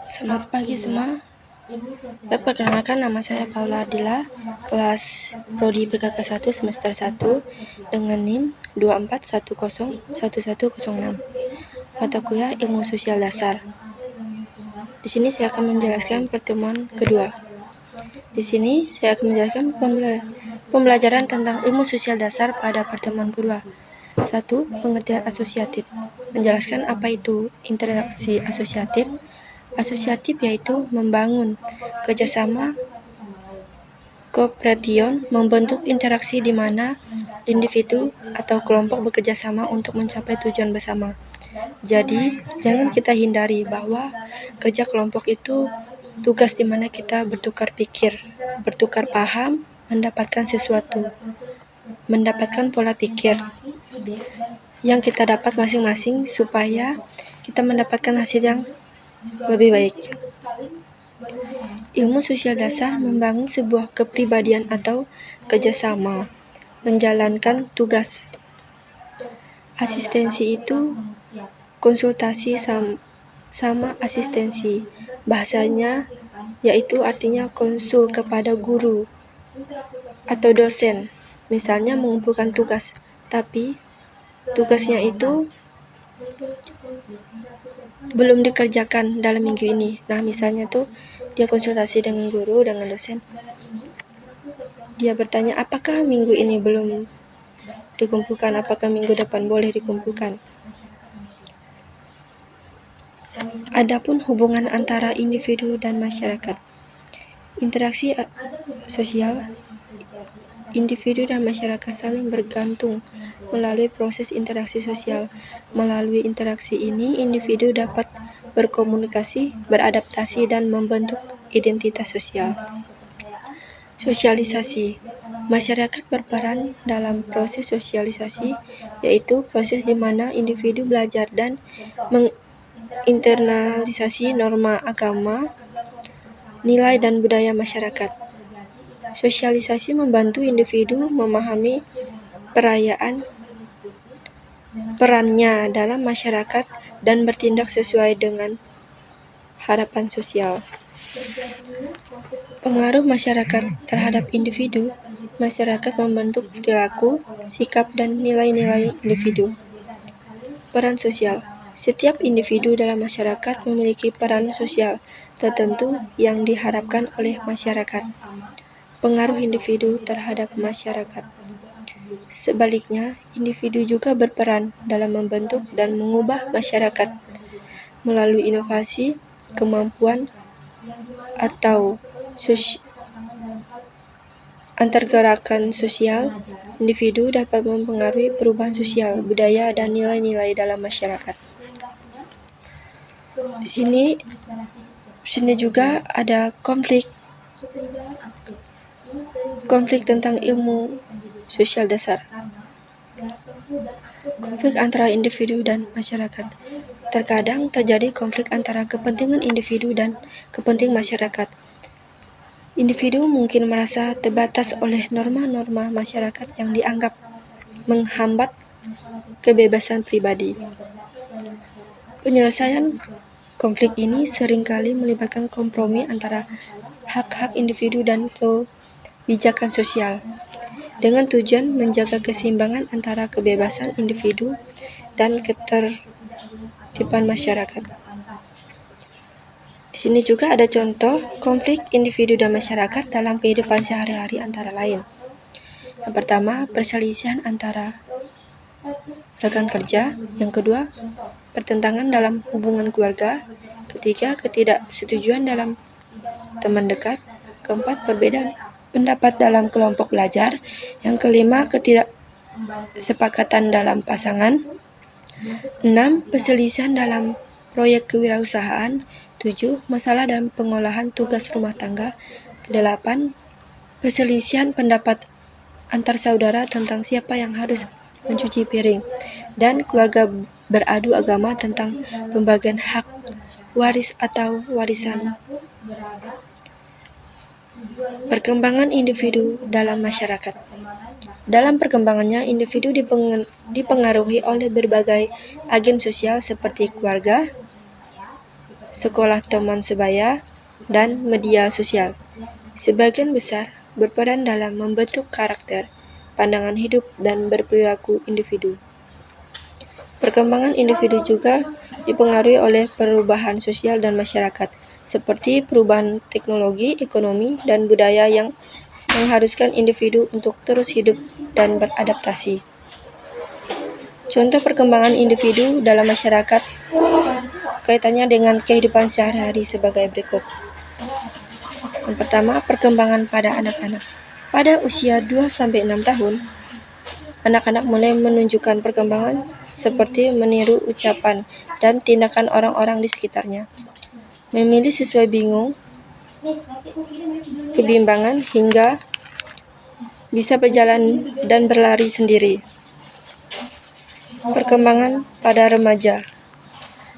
Selamat pagi semua. Perkenalkan, nama saya Paula Ardila, kelas Prodi PKK 1 semester 1 dengan NIM 24101106. Mata kuliah Ilmu Sosial Dasar. Di sini saya akan menjelaskan pertemuan kedua. Di sini saya akan menjelaskan pembelajaran tentang ilmu sosial dasar pada pertemuan kedua. 1. Pengertian asosiatif. Menjelaskan apa itu interaksi asosiatif. Asosiatif yaitu membangun kerjasama kooperation, membentuk interaksi di mana individu atau kelompok bekerja sama untuk mencapai tujuan bersama. Jadi, jangan kita hindari bahwa kerja kelompok itu tugas di mana kita bertukar pikir, bertukar paham, mendapatkan sesuatu, mendapatkan pola pikir yang kita dapat masing-masing supaya kita mendapatkan hasil yang lebih baik. Ilmu sosial dasar membangun sebuah kepribadian atau kerjasama, menjalankan tugas. Asistensi itu konsultasi sama asistensi. Bahasanya yaitu artinya konsul kepada guru atau dosen. Misalnya mengumpulkan tugas, tapi tugasnya itu belum dikerjakan dalam minggu ini. Nah, misalnya tuh dia konsultasi dengan guru, dengan dosen. Dia bertanya, apakah minggu ini belum dikumpulkan, apakah minggu depan boleh dikumpulkan. Adapun hubungan antara individu dan masyarakat. Interaksi sosial individu dan masyarakat saling bergantung melalui proses interaksi sosial. Melalui interaksi ini, individu dapat berkomunikasi, beradaptasi, dan membentuk identitas sosial. Sosialisasi. Masyarakat berperan dalam proses sosialisasi, yaitu proses di mana individu belajar dan menginternalisasi norma agama, nilai, dan budaya masyarakat. Sosialisasi membantu individu memahami perannya dalam masyarakat dan bertindak sesuai dengan harapan sosial. Pengaruh masyarakat terhadap individu. Masyarakat membentuk perilaku, sikap, dan nilai-nilai individu. Peran sosial. Setiap individu dalam masyarakat memiliki peran sosial tertentu yang diharapkan oleh masyarakat. Pengaruh individu terhadap masyarakat. Sebaliknya, individu juga berperan dalam membentuk dan mengubah masyarakat melalui inovasi, kemampuan, atau antargerakan sosial. Individu dapat mempengaruhi perubahan sosial, budaya, dan nilai-nilai dalam masyarakat. Di sini juga ada konflik tentang ilmu sosial dasar. Konflik antara individu dan masyarakat. Terkadang terjadi konflik antara kepentingan individu dan kepentingan masyarakat. Individu mungkin merasa terbatas oleh norma-norma masyarakat yang dianggap menghambat kebebasan pribadi. Penyelesaian konflik ini seringkali melibatkan kompromi antara hak-hak individu dan kebijakan sosial, dengan tujuan menjaga keseimbangan antara kebebasan individu dan ketertiban masyarakat. Di sini juga ada contoh konflik individu dan masyarakat dalam kehidupan sehari-hari antara lain. Yang pertama, perselisihan antara rekan kerja. Yang kedua, pertentangan dalam hubungan keluarga. Ketiga, ketidaksetujuan dalam teman dekat. Keempat, perbedaan pendapat dalam kelompok belajar. Yang kelima, ketidaksepakatan dalam pasangan. 6. Perselisihan dalam proyek kewirausahaan. 7. Masalah dalam pengolahan tugas rumah tangga. 8. Perselisihan pendapat antar saudara tentang siapa yang harus mencuci piring. Dan keluarga beradu agama tentang pembagian hak waris atau warisan. Perkembangan individu dalam masyarakat. Dalam perkembangannya, individu dipengaruhi oleh berbagai agen sosial seperti keluarga, sekolah teman sebaya, dan media sosial. Sebagian besar berperan dalam membentuk karakter, pandangan hidup, dan berperilaku individu. Perkembangan individu juga dipengaruhi oleh perubahan sosial dan masyarakat, seperti perubahan teknologi, ekonomi, dan budaya yang mengharuskan individu untuk terus hidup dan beradaptasi. Contoh perkembangan individu dalam masyarakat kaitannya dengan kehidupan sehari-hari sebagai berikut. Yang pertama, perkembangan pada anak-anak. Pada usia 2-6 tahun, anak-anak mulai menunjukkan perkembangan seperti meniru ucapan dan tindakan orang-orang di sekitarnya, memilih sesuai bingung, kebimbangan, hingga bisa berjalan dan berlari sendiri. Perkembangan pada remaja.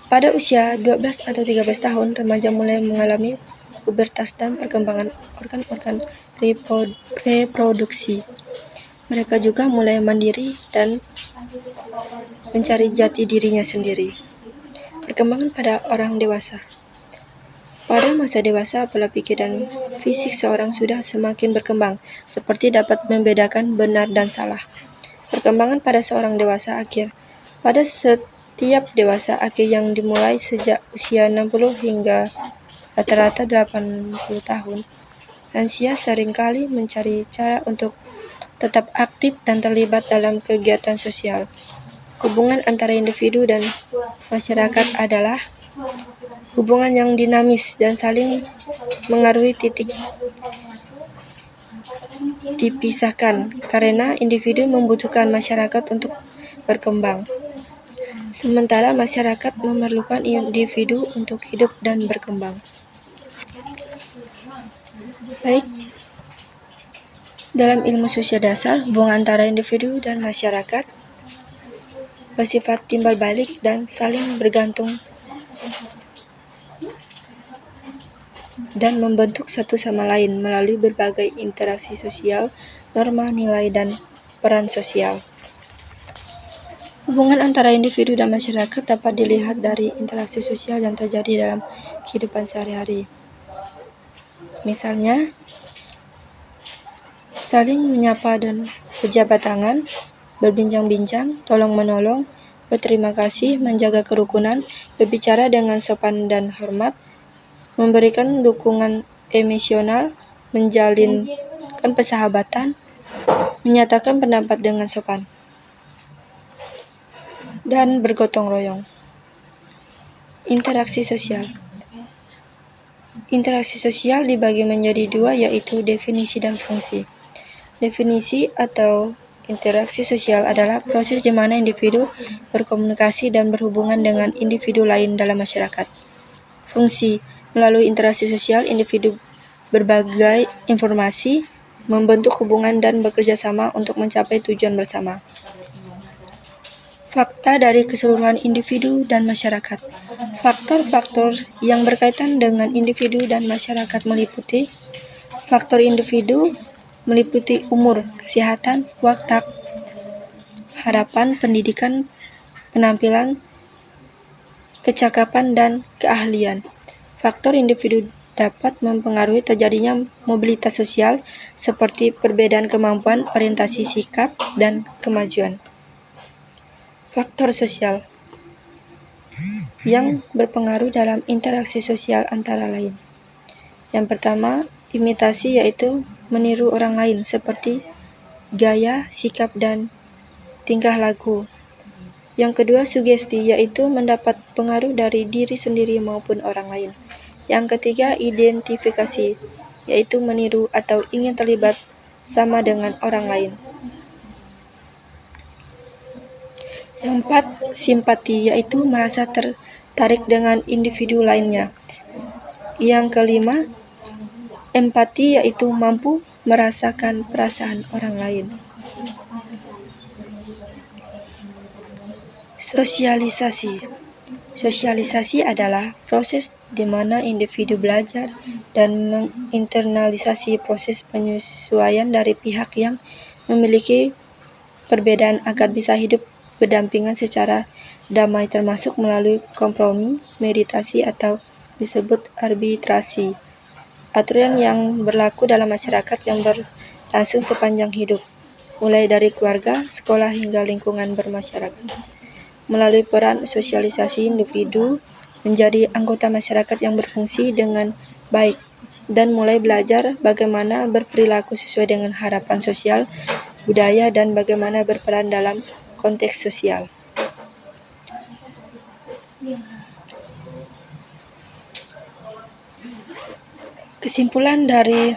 Pada usia 12 atau 13 tahun, remaja mulai mengalami pubertas dan perkembangan organ-organ reproduksi. Mereka juga mulai mandiri dan mencari jati dirinya sendiri. Perkembangan pada orang dewasa. Pada masa dewasa, pola pikir dan fisik seorang sudah semakin berkembang, seperti dapat membedakan benar dan salah. Perkembangan pada seorang dewasa akhir. Pada setiap dewasa akhir yang dimulai sejak usia 60 hingga rata-rata 80 tahun, lansia seringkali mencari cara untuk tetap aktif dan terlibat dalam kegiatan sosial. Hubungan antara individu dan masyarakat adalah hubungan yang dinamis dan saling mengaruhi titik dipisahkan karena individu membutuhkan masyarakat untuk berkembang, sementara masyarakat memerlukan individu untuk hidup dan berkembang. Baik, dalam ilmu sosial dasar, hubungan antara individu dan masyarakat bersifat timbal balik dan saling bergantung dan membentuk satu sama lain melalui berbagai interaksi sosial, norma, nilai, dan peran sosial. Hubungan antara individu dan masyarakat dapat dilihat dari interaksi sosial yang terjadi dalam kehidupan sehari-hari. Misalnya, saling menyapa dan berjabat tangan, berbincang-bincang, tolong-menolong, berterima kasih, menjaga kerukunan, berbicara dengan sopan dan hormat, memberikan dukungan emosional, menjalinkan persahabatan, menyatakan pendapat dengan sopan, dan bergotong royong. Interaksi sosial. Interaksi sosial dibagi menjadi dua, yaitu definisi dan fungsi. Definisi atau interaksi sosial adalah proses di mana individu berkomunikasi dan berhubungan dengan individu lain dalam masyarakat. Fungsi. Melalui interaksi sosial, individu berbagai informasi, membentuk hubungan dan bekerja sama untuk mencapai tujuan bersama. Fakta dari keseluruhan individu dan masyarakat. Faktor-faktor yang berkaitan dengan individu dan masyarakat meliputi faktor individu meliputi umur, kesehatan, watak, harapan, pendidikan, penampilan, kecakapan, dan keahlian. Faktor individu dapat mempengaruhi terjadinya mobilitas sosial seperti perbedaan kemampuan, orientasi sikap, dan kemajuan. Faktor sosial yang berpengaruh dalam interaksi sosial antara lain. Yang pertama, imitasi, yaitu meniru orang lain seperti gaya, sikap, dan tingkah laku. Yang kedua, sugesti, yaitu mendapat pengaruh dari diri sendiri maupun orang lain. Yang ketiga, identifikasi, yaitu meniru atau ingin terlibat sama dengan orang lain. Yang empat, simpati, yaitu merasa tertarik dengan individu lainnya. Yang kelima, empati, yaitu mampu merasakan perasaan orang lain. Sosialisasi. Sosialisasi adalah proses di mana individu belajar dan menginternalisasi proses penyesuaian dari pihak yang memiliki perbedaan agar bisa hidup berdampingan secara damai, termasuk melalui kompromi, meditasi, atau disebut arbitrasi, aturan yang berlaku dalam masyarakat yang berlangsung sepanjang hidup, mulai dari keluarga, sekolah, hingga lingkungan bermasyarakat. Melalui peran sosialisasi, individu menjadi anggota masyarakat yang berfungsi dengan baik dan mulai belajar bagaimana berperilaku sesuai dengan harapan sosial, budaya, dan bagaimana berperan dalam konteks sosial. Kesimpulan dari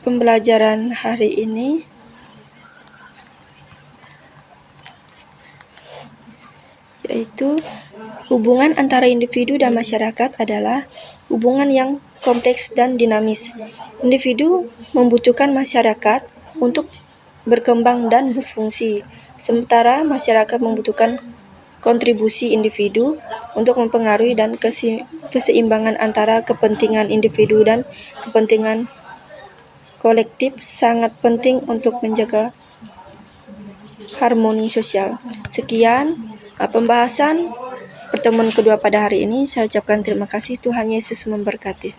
pembelajaran hari ini yaitu hubungan antara individu dan masyarakat adalah hubungan yang kompleks dan dinamis. Individu membutuhkan masyarakat untuk berkembang dan berfungsi, sementara masyarakat membutuhkan kontribusi individu untuk mempengaruhi dan keseimbangan antara kepentingan individu dan kepentingan kolektif sangat penting untuk menjaga harmoni sosial. Sekian pembahasan pertemuan kedua pada hari ini. Saya ucapkan terima kasih. Tuhan Yesus memberkati.